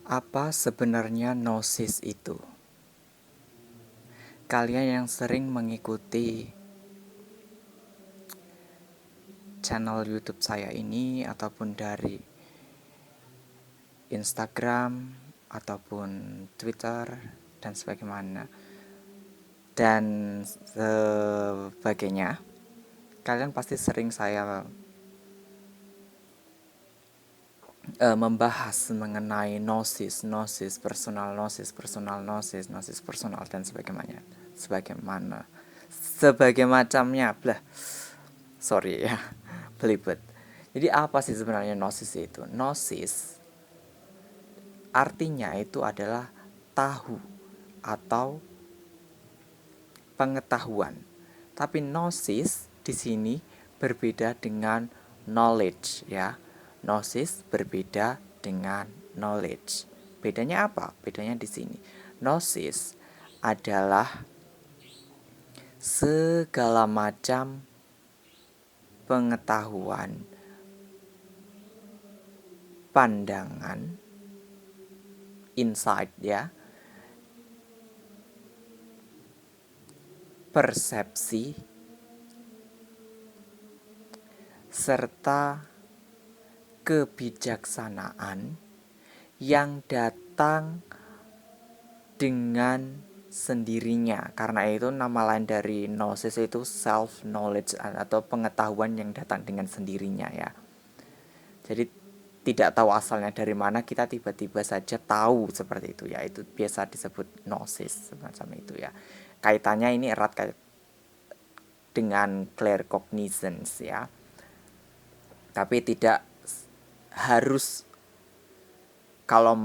Apa sebenarnya gnosis itu? Kalian yang sering mengikuti channel YouTube saya ini ataupun dari Instagram ataupun Twitter dan sebagainya, kalian pasti sering saya membahas mengenai gnosis personal, gnosis personal dan sebagai macamnya, sorry ya, belibet. Jadi apa sih sebenarnya gnosis itu? Gnosis artinya itu adalah tahu atau pengetahuan. Tapi gnosis di sini berbeda dengan knowledge ya. Gnosis berbeda dengan knowledge. Bedanya apa? Bedanya di sini. Gnosis adalah segala macam pengetahuan, pandangan, insight ya, persepsi, serta kebijaksanaan yang datang dengan sendirinya. Karena itu nama lain dari gnosis itu self knowledge atau pengetahuan yang datang dengan sendirinya ya. Jadi tidak tahu asalnya dari mana, kita tiba-tiba saja tahu seperti itu ya. Itu biasa disebut gnosis semacam itu ya. Kaitannya ini erat dengan claircognizance ya. Tapi tidak harus kalau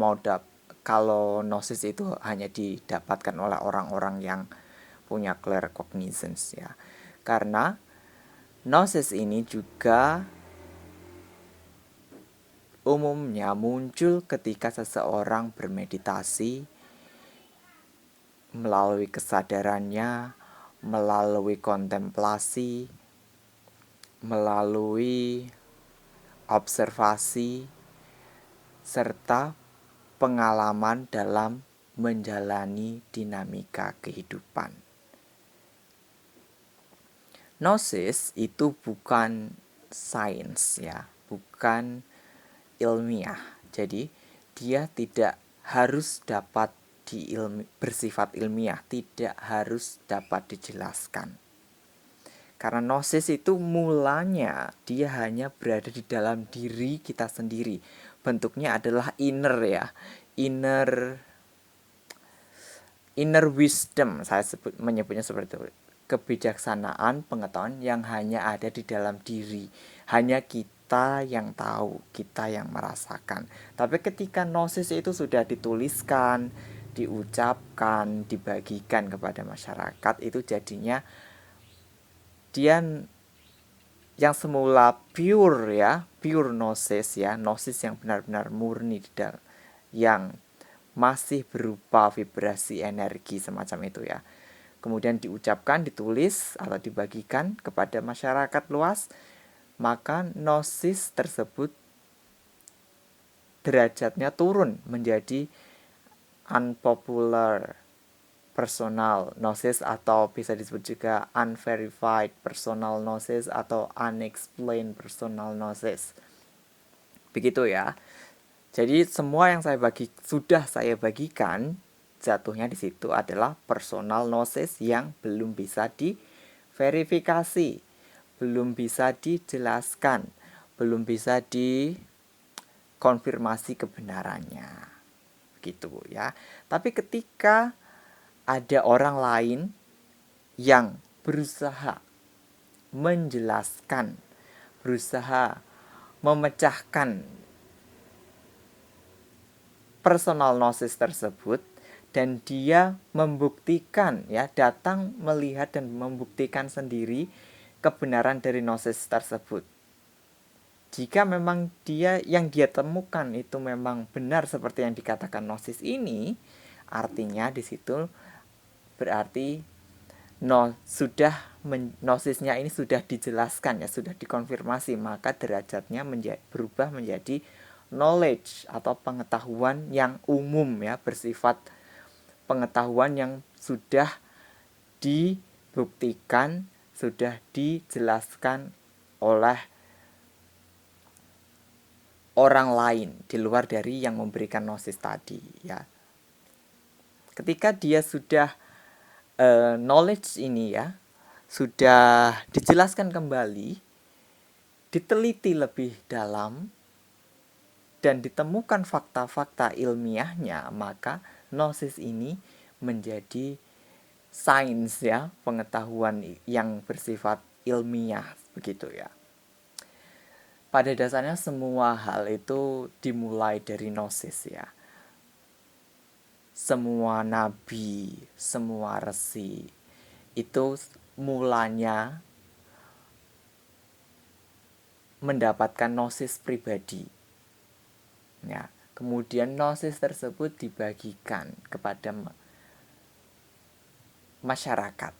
gnosis itu hanya didapatkan oleh orang-orang yang punya claircognizance ya. Karena gnosis ini juga umumnya muncul ketika seseorang bermeditasi melalui kesadarannya, melalui kontemplasi, melalui observasi, serta pengalaman dalam menjalani dinamika kehidupan. Gnosis itu bukan sains ya, bukan ilmiah. Jadi dia tidak harus dapat bersifat ilmiah, tidak harus dapat dijelaskan. Karena gnosis itu mulanya dia hanya berada di dalam diri kita sendiri. Bentuknya adalah inner ya, inner wisdom, saya menyebutnya seperti itu. Kebijaksanaan, pengetahuan yang hanya ada di dalam diri. Hanya kita yang tahu, kita yang merasakan. Tapi ketika gnosis itu sudah dituliskan, diucapkan, dibagikan kepada masyarakat, itu jadinya dia yang semula pure ya, pure gnosis ya, gnosis yang benar-benar murni di dalam, yang masih berupa vibrasi energi semacam itu ya. Kemudian diucapkan, ditulis atau dibagikan kepada masyarakat luas, maka gnosis tersebut derajatnya turun menjadi unpopular personal gnosis, atau bisa disebut juga unverified personal gnosis atau unexplained personal gnosis. Begitu ya. Jadi semua yang sudah saya bagikan, jatuhnya di situ adalah personal gnosis yang belum bisa diverifikasi, belum bisa dijelaskan, belum bisa dikonfirmasi kebenarannya. Gitu ya. Tapi ketika ada orang lain yang berusaha menjelaskan, berusaha memecahkan personal gnosis tersebut, dan dia membuktikan ya, datang melihat dan membuktikan sendiri kebenaran dari gnosis tersebut. Jika memang yang dia temukan itu memang benar seperti yang dikatakan gnosis ini, artinya di situ berarti gnosisnya ini sudah dijelaskan ya, sudah dikonfirmasi, maka derajatnya berubah menjadi knowledge atau pengetahuan yang umum ya, bersifat pengetahuan yang sudah dibuktikan, sudah dijelaskan oleh orang lain di luar dari yang memberikan gnosis tadi ya. Ketika dia sudah knowledge ini ya sudah dijelaskan kembali, diteliti lebih dalam dan ditemukan fakta-fakta ilmiahnya, maka gnosis ini menjadi sains ya, pengetahuan yang bersifat ilmiah begitu ya. Pada dasarnya semua hal itu dimulai dari gnosis ya. Semua nabi, semua resi itu mulanya mendapatkan gnosis pribadi. Ya, kemudian gnosis tersebut dibagikan kepada masyarakat.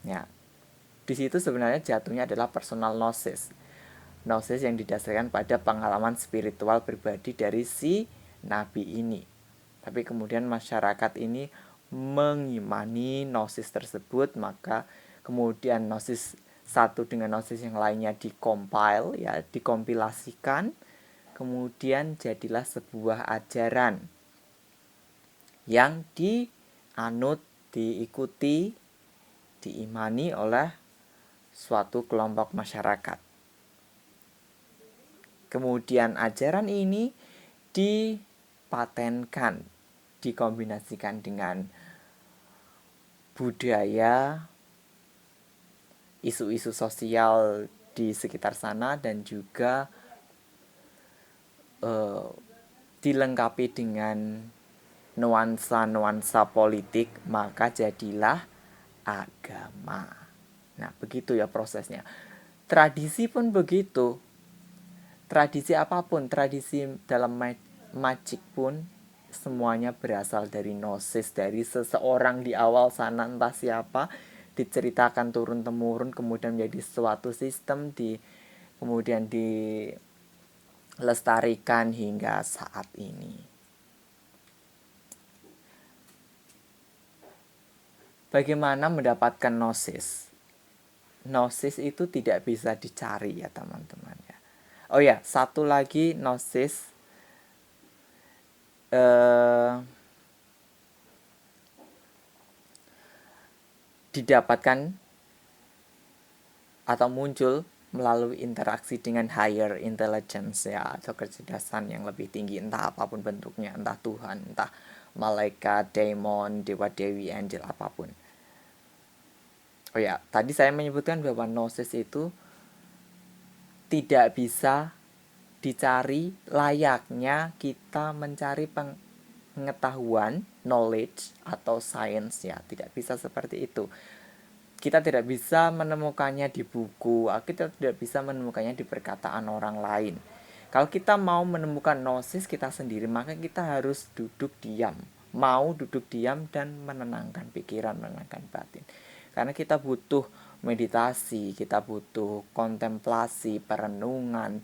Ya, di situ sebenarnya jatuhnya adalah personal gnosis. Gnosis yang didasarkan pada pengalaman spiritual pribadi dari si nabi ini. Tapi kemudian masyarakat ini mengimani gnosis tersebut, maka kemudian gnosis satu dengan gnosis yang lainnya dikompil ya, dikompilasikan, kemudian jadilah sebuah ajaran yang dianut, diikuti, diimani oleh suatu kelompok masyarakat. Kemudian ajaran ini dipatenkan, dikombinasikan dengan budaya, isu-isu sosial di sekitar sana, dan juga dilengkapi dengan nuansa-nuansa politik, maka jadilah agama. Nah, begitu ya prosesnya. Tradisi pun begitu. Tradisi apapun, tradisi dalam magic pun semuanya berasal dari gnosis, dari seseorang di awal sana, entah siapa, diceritakan turun-temurun, kemudian menjadi suatu sistem, kemudian dilestarikan hingga saat ini. Bagaimana mendapatkan gnosis? Gnosis itu tidak bisa dicari ya teman-teman ya. Oh ya, satu lagi gnosis didapatkan atau muncul melalui interaksi dengan higher intelligence ya, atau kecerdasan yang lebih tinggi, entah apapun bentuknya, entah Tuhan, entah malaikat, demon, dewa dewi, angel, apapun. Oh ya, tadi saya menyebutkan bahwa gnosis itu tidak bisa dicari layaknya kita mencari pengetahuan, knowledge atau science ya, tidak bisa seperti itu. Kita tidak bisa menemukannya di buku, kita tidak bisa menemukannya di perkataan orang lain. Kalau kita mau menemukan gnosis kita sendiri, maka kita harus duduk diam, mau duduk diam dan menenangkan pikiran, menenangkan batin. Karena kita butuh meditasi, kita butuh kontemplasi, perenungan,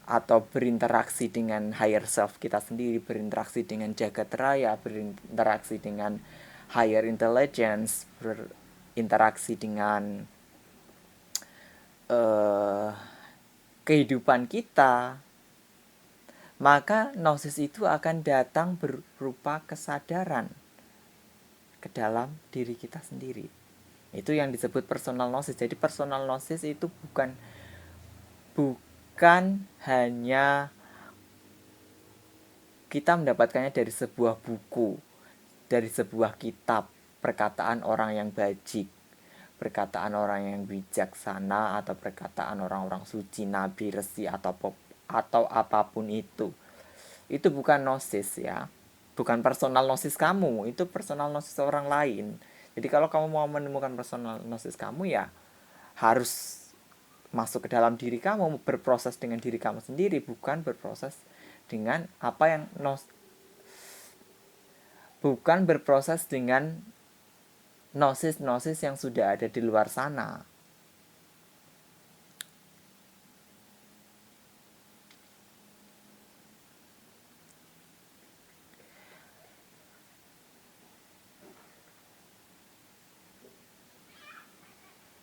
atau berinteraksi dengan higher self kita sendiri, berinteraksi dengan jagat raya, berinteraksi dengan higher intelligence, berinteraksi dengan kehidupan kita. Maka gnosis itu akan datang berupa kesadaran ke dalam diri kita sendiri. Itu yang disebut personal gnosis. Jadi personal gnosis itu bukan hanya kita mendapatkannya dari sebuah buku, dari sebuah kitab, perkataan orang yang bajik, perkataan orang yang bijaksana, atau perkataan orang-orang suci, nabi, resi, atau apapun itu. Itu bukan gnosis ya, bukan personal gnosis kamu, itu personal gnosis orang lain. Jadi kalau kamu mau menemukan personal gnosis kamu ya harus masuk ke dalam diri kamu, berproses dengan diri kamu sendiri, bukan berproses dengan apa yang bukan berproses dengan gnosis yang sudah ada di luar sana.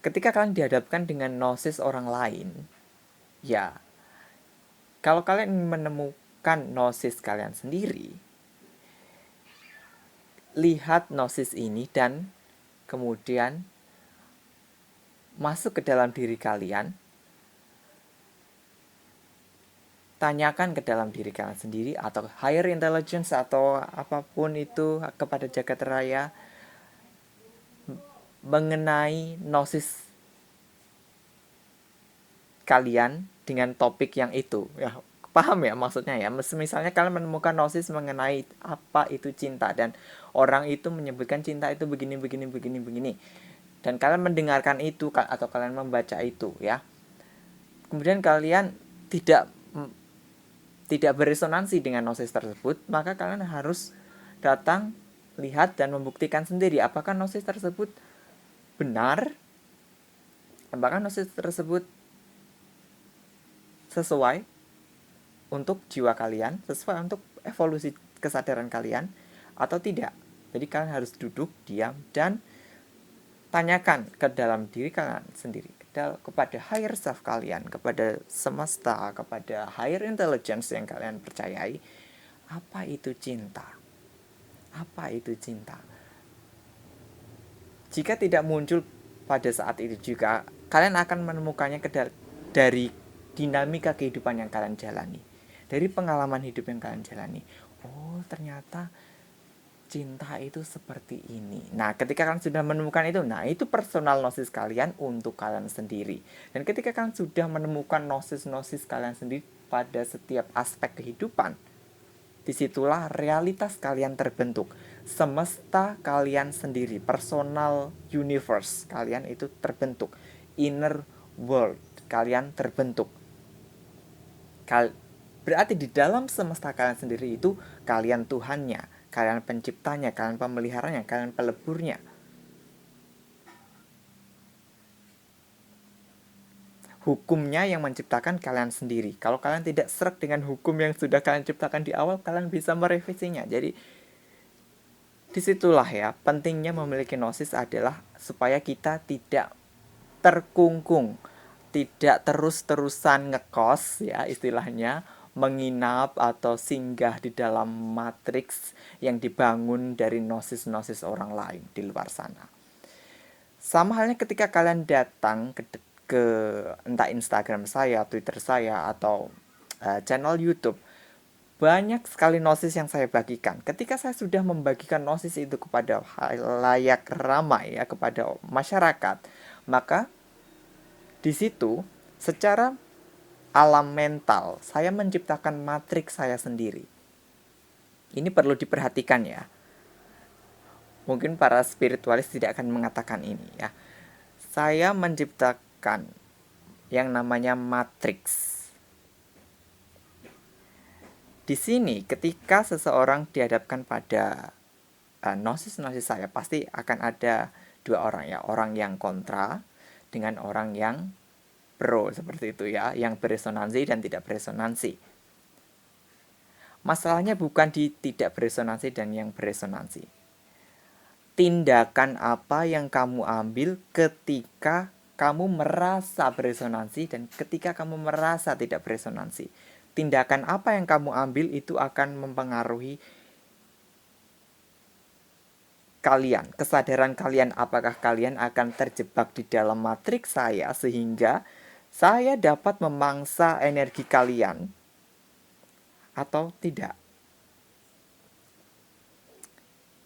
ketika kalian dihadapkan dengan gnosis orang lain, ya, kalau kalian menemukan gnosis kalian sendiri, lihat gnosis ini dan kemudian masuk ke dalam diri kalian, tanyakan ke dalam diri kalian sendiri atau higher intelligence atau apapun itu kepada jagat raya mengenai gnosis kalian dengan topik yang itu. Ya, paham ya maksudnya ya. Misalnya kalian menemukan gnosis mengenai apa itu cinta dan orang itu menyebutkan cinta itu begini begini begini begini. Dan kalian mendengarkan itu atau kalian membaca itu ya. Kemudian kalian tidak beresonansi dengan gnosis tersebut, maka kalian harus datang, lihat dan membuktikan sendiri apakah gnosis tersebut benar, apakah gnosis tersebut sesuai untuk jiwa kalian, sesuai untuk evolusi kesadaran kalian atau tidak. Jadi kalian harus duduk, diam, dan tanyakan ke dalam diri kalian sendiri, kepada higher self kalian, kepada semesta, kepada higher intelligence yang kalian percayai, apa itu cinta? Apa itu cinta? Jika tidak muncul pada saat itu juga, kalian akan menemukannya dari dinamika kehidupan yang kalian jalani, dari pengalaman hidup yang kalian jalani. Oh, ternyata cinta itu seperti ini. Nah, ketika kalian sudah menemukan itu, nah itu personal gnosis kalian untuk kalian sendiri. Dan ketika kalian sudah menemukan gnosis kalian sendiri pada setiap aspek kehidupan, disitulah realitas kalian terbentuk. Semesta kalian sendiri, personal universe kalian itu terbentuk. Inner world kalian terbentuk. Berarti di dalam semesta kalian sendiri itu kalian Tuhannya, kalian penciptanya, kalian pemeliharanya, kalian peleburnya. Hukumnya yang menciptakan kalian sendiri. Kalau kalian tidak sreg dengan hukum yang sudah kalian ciptakan di awal, kalian bisa merevisinya. Jadi disitulah ya pentingnya memiliki gnosis adalah supaya kita tidak terkungkung, tidak terus-terusan ngekos ya istilahnya, menginap atau singgah di dalam matriks yang dibangun dari gnosis orang lain di luar sana. Sama halnya ketika kalian datang ke entah Instagram saya, Twitter saya, atau channel YouTube, banyak sekali gnosis yang saya bagikan. Ketika saya sudah membagikan gnosis itu kepada layak ramai ya, kepada masyarakat, maka di situ secara alam mental saya menciptakan matriks saya sendiri. Ini perlu diperhatikan ya. Mungkin para spiritualis tidak akan mengatakan ini ya. Saya menciptakan yang namanya matriks. Di sini ketika seseorang dihadapkan pada gnosis saya, pasti akan ada dua orang ya, orang yang kontra dengan orang yang pro, seperti itu ya, yang beresonansi dan tidak beresonansi. Masalahnya bukan di tidak beresonansi dan yang beresonansi. Tindakan apa yang kamu ambil ketika kamu merasa beresonansi dan ketika kamu merasa tidak beresonansi. Tindakan apa yang kamu ambil itu akan mempengaruhi kalian, kesadaran kalian, apakah kalian akan terjebak di dalam matriks saya sehingga saya dapat memangsa energi kalian atau tidak.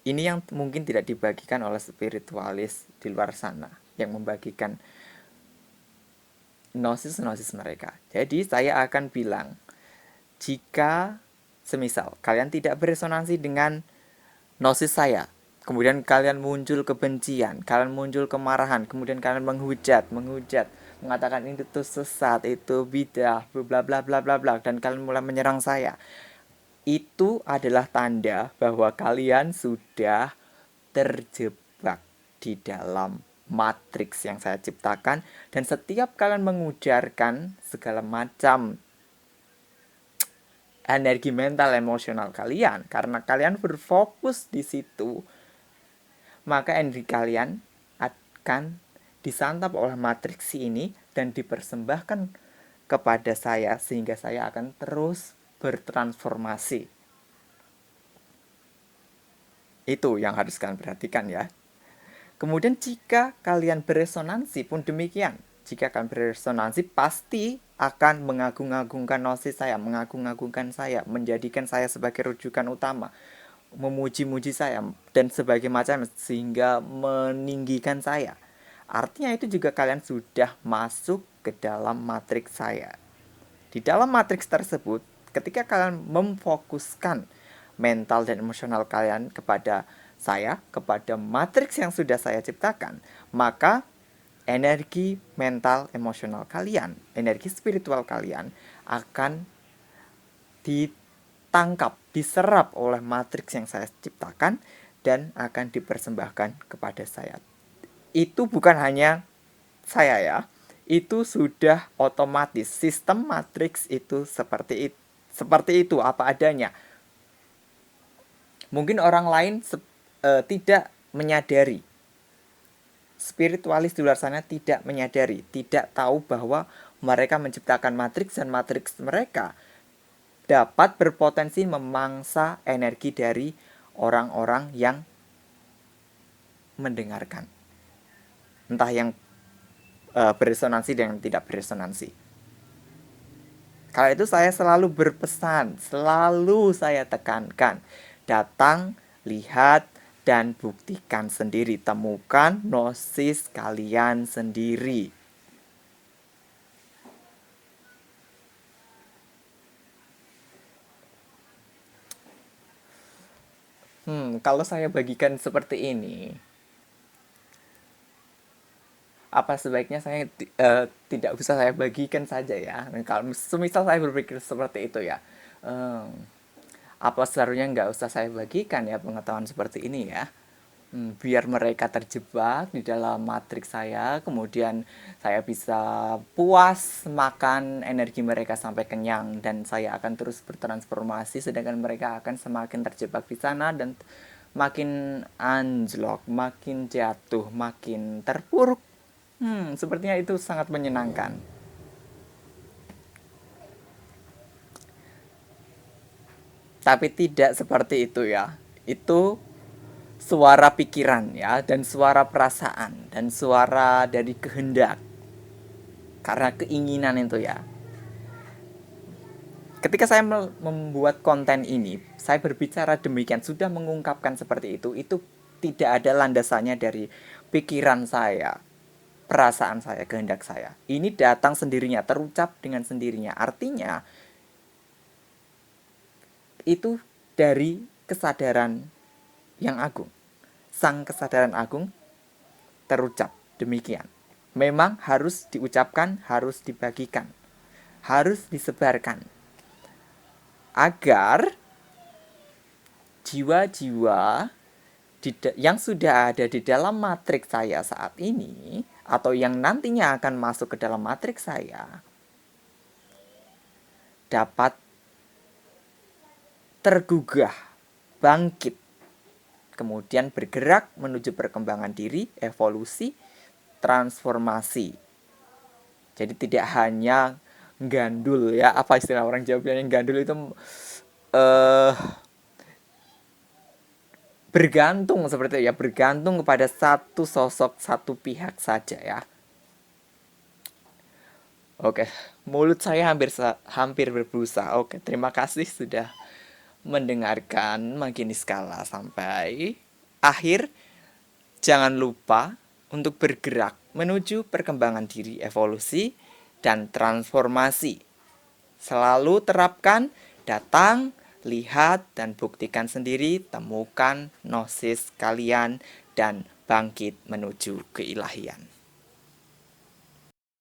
Ini yang mungkin tidak dibagikan oleh spiritualis di luar sana yang membagikan gnosis mereka. Jadi saya akan bilang, jika semisal kalian tidak beresonansi dengan gnosis saya, kemudian kalian muncul kebencian, kalian muncul kemarahan, kemudian kalian menghujat, mengatakan itu sesat, itu bidah, bla bla bla bla bla, dan kalian mulai menyerang saya. Itu adalah tanda bahwa kalian sudah terjebak di dalam matriks yang saya ciptakan, dan setiap kalian mengujarkan segala macam energi mental emosional kalian karena kalian berfokus di situ, maka energi kalian akan disantap oleh matriks ini dan dipersembahkan kepada saya sehingga saya akan terus bertransformasi. Itu yang harus kalian perhatikan ya. Kemudian jika kalian beresonansi pun demikian. Jika kalian beresonansi pasti akan mengagung-agungkan gnosis saya, mengagung-agungkan saya, menjadikan saya sebagai rujukan utama, memuji-muji saya dan sebagainya macam sehingga meninggikan saya. Artinya itu juga kalian sudah masuk ke dalam matriks saya. Di dalam matriks tersebut, ketika kalian memfokuskan mental dan emosional kalian kepada saya, kepada matriks yang sudah saya ciptakan, maka energi mental emosional kalian, energi spiritual kalian akan ditangkap, diserap oleh matriks yang saya ciptakan dan akan dipersembahkan kepada saya. Itu bukan hanya saya ya, itu sudah otomatis. Sistem matriks itu seperti itu apa adanya. Mungkin orang lain tidak menyadari, spiritualis di luar sana tidak menyadari, tidak tahu bahwa mereka menciptakan matriks dan matriks mereka dapat berpotensi memangsa energi dari orang-orang yang mendengarkan, entah yang beresonansi dan yang tidak beresonansi. Karena itu saya selalu berpesan, selalu saya tekankan, datang, lihat, dan buktikan sendiri. Temukan gnosis kalian sendiri. Kalau saya bagikan seperti ini, apa sebaiknya saya tidak usah saya bagikan saja ya. Kalau semisal saya berpikir seperti itu ya, apa seharusnya nggak usah saya bagikan ya pengetahuan seperti ini ya. Biar mereka terjebak di dalam matriks saya, kemudian saya bisa puas makan energi mereka sampai kenyang dan saya akan terus bertransformasi, sedangkan mereka akan semakin terjebak di sana dan makin anjlok, makin jatuh, makin terpuruk. Sepertinya itu sangat menyenangkan. Tapi tidak seperti itu ya. Itu suara pikiran ya, dan suara perasaan, dan suara dari kehendak. Karena keinginan itu ya. Ketika saya membuat konten ini, saya berbicara demikian, sudah mengungkapkan seperti itu tidak ada landasannya dari pikiran saya, perasaan saya, kehendak saya. Ini datang sendirinya, terucap dengan sendirinya. Artinya itu dari kesadaran yang agung. Sang kesadaran agung terucap demikian. Memang harus diucapkan, harus dibagikan, harus disebarkan. Agar jiwa-jiwa yang sudah ada di dalam matriks saya saat ini, atau yang nantinya akan masuk ke dalam matriks saya, dapat tergugah, bangkit, kemudian bergerak menuju perkembangan diri, evolusi, transformasi. Jadi tidak hanya gandul ya, apa istilah orang Jawa bilangnya gandul itu bergantung seperti itu ya, bergantung kepada satu sosok, satu pihak saja ya. Oke, mulut saya hampir berbusa. Oke, terima kasih sudah mendengarkan Magini Skala sampai akhir. Jangan lupa untuk bergerak menuju perkembangan diri, evolusi, dan transformasi. Selalu terapkan, datang, lihat, dan buktikan sendiri, temukan gnosis kalian, dan bangkit menuju keilahian.